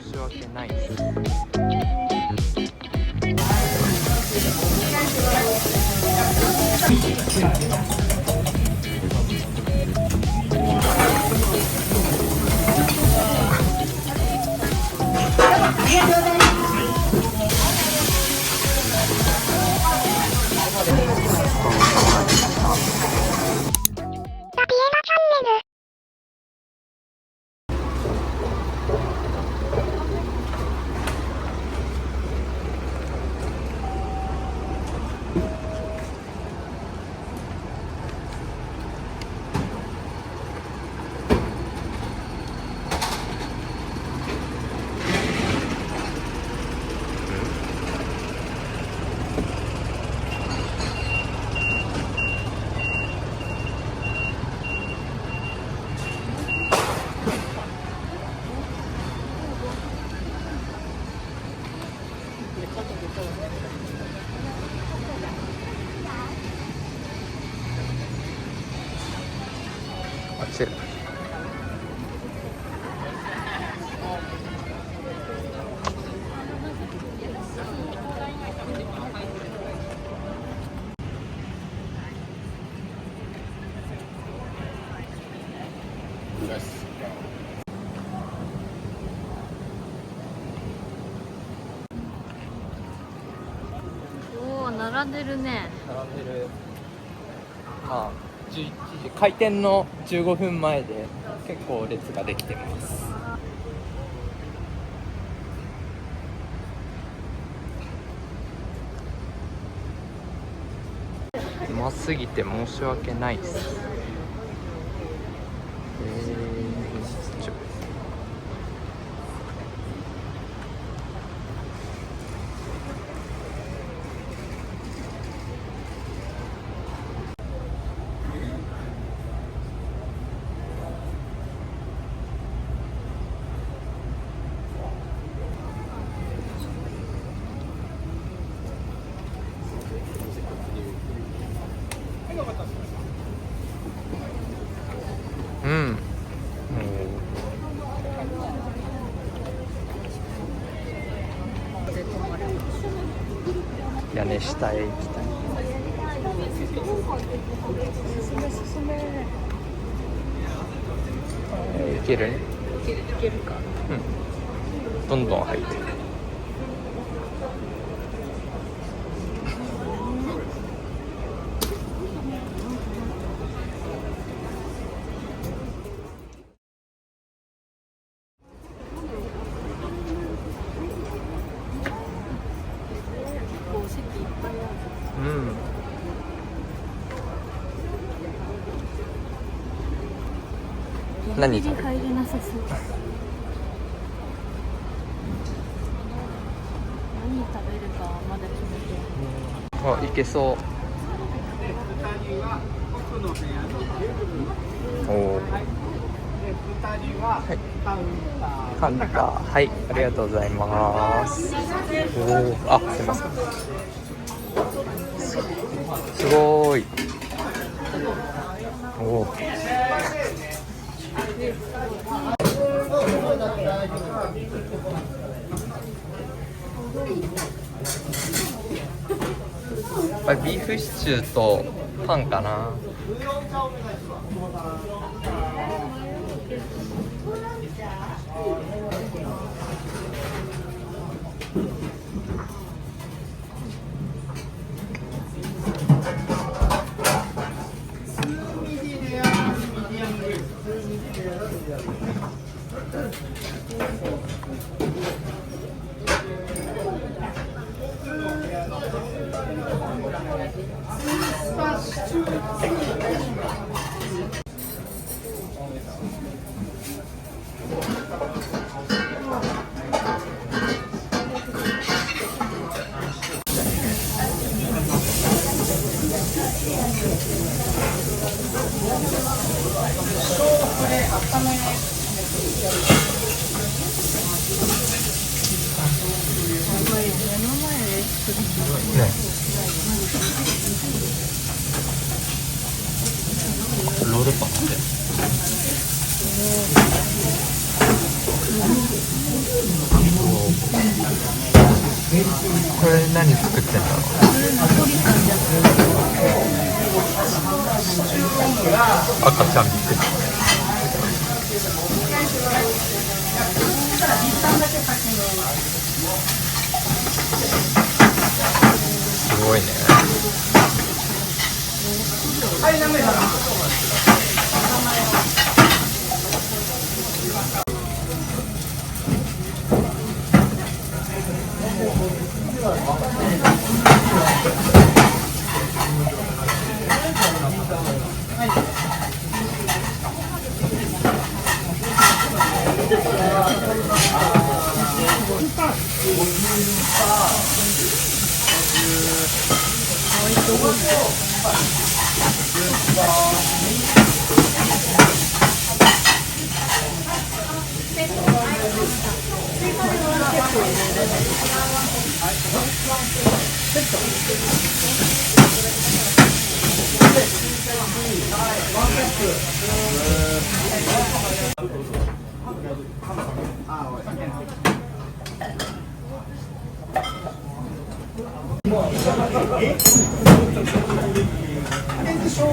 申し訳ないです。あっちらおお、並んでるね。並んでる。まあ11時開店の15分前で結構列ができてます。うますぎて申し訳ないです。ちょうん。屋根下へ行きたい。いけるね。いけるか。うん。どんどん入ってる。こう席いっぱいある。うん。何食べる？入れなさそう。何食べるかはまだ決めて。あ、いけそう。おお。はい。カウンター。はい、ありがとうございます。おお、あ、すいません。すごーい。おお。これビーフシチューとパンかな。ね、ロールパンって。これ何作ってんだろう。赤ちゃんびっくり。すごいね。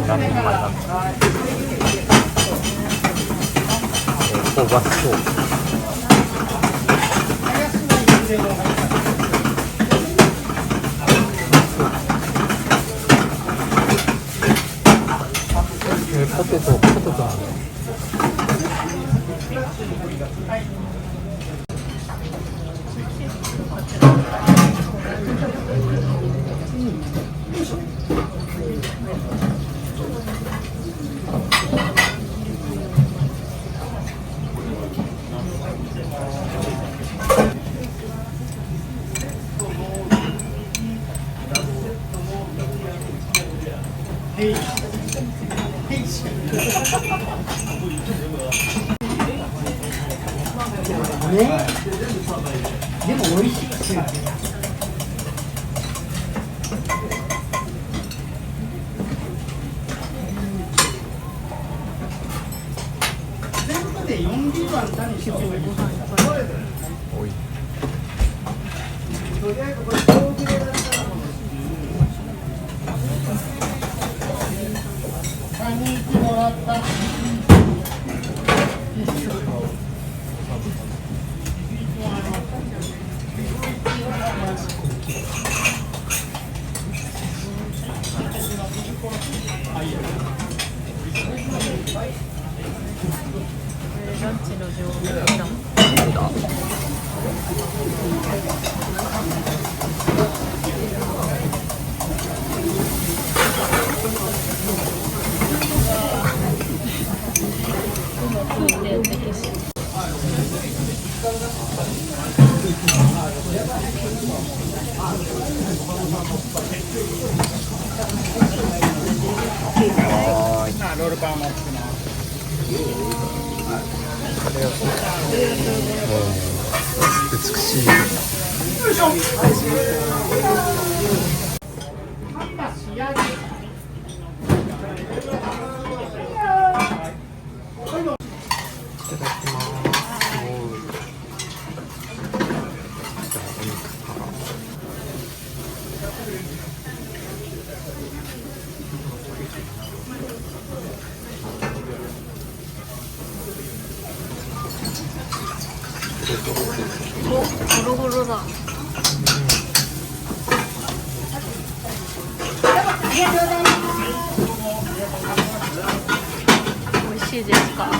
何人前なんだ。香ばしそう。ポテトなんだ。でも美味しい。全部で40番単にしてもいい。おい。とりあえずこれ豆腐でやったらカニ1もらった。ランチの上手だ。ロールパンもつくな。美しい。ゴロゴロだ。美味しいですか。い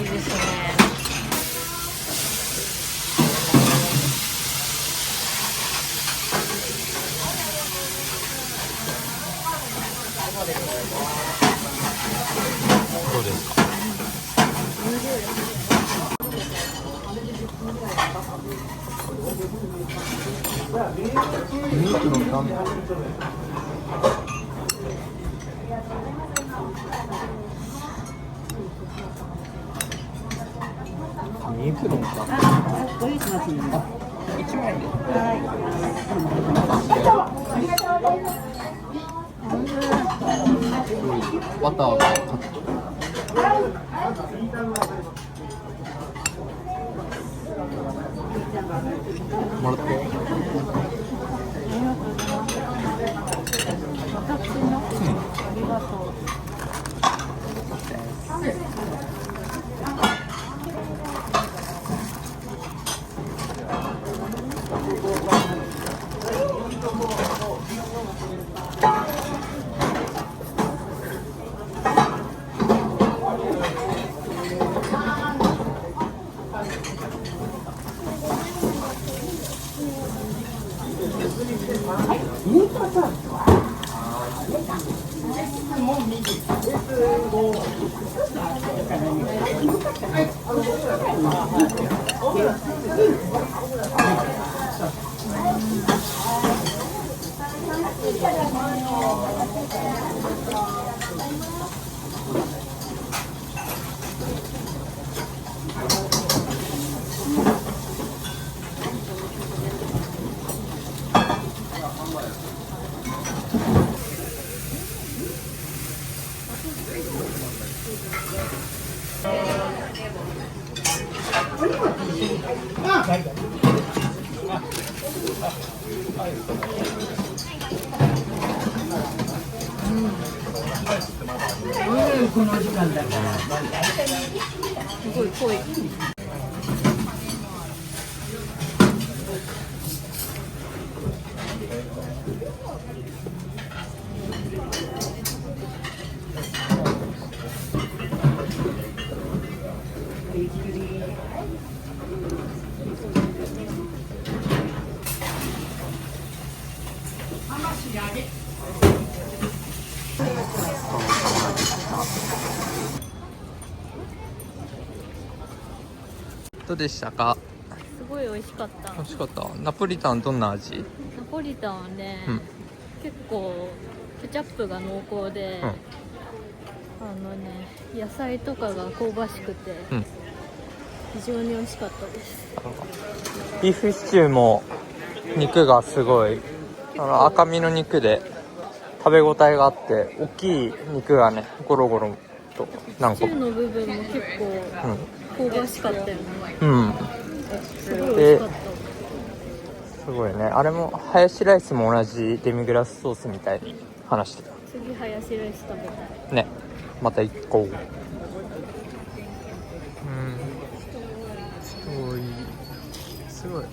いですね。どうですか。ミートのタン。ミートのタン。どういうしますか。1枚で。バターが。もらって。ありがとうございます。私の、ありがとう。この時間だから。すごい濃い。どうでしたか？すごい美味しかった。美味しかった。ナポリタンどんな味？ナポリタンはね、うん結構ケチャップが濃厚で、うん野菜とかが香ばしくて、うん非常に美味しかったです。ビーフシチューも肉がすごい赤身の肉で食べ応えがあって大きい肉がねゴロゴロと何個もシチューの部分も結構香ばしかったよね。うんすごい美味しかった。すごいね。あれもハヤシライスも同じデミグラスソースみたいに話してた次ハヤシライス食べたい。ね。また行こう。人多い。すごい。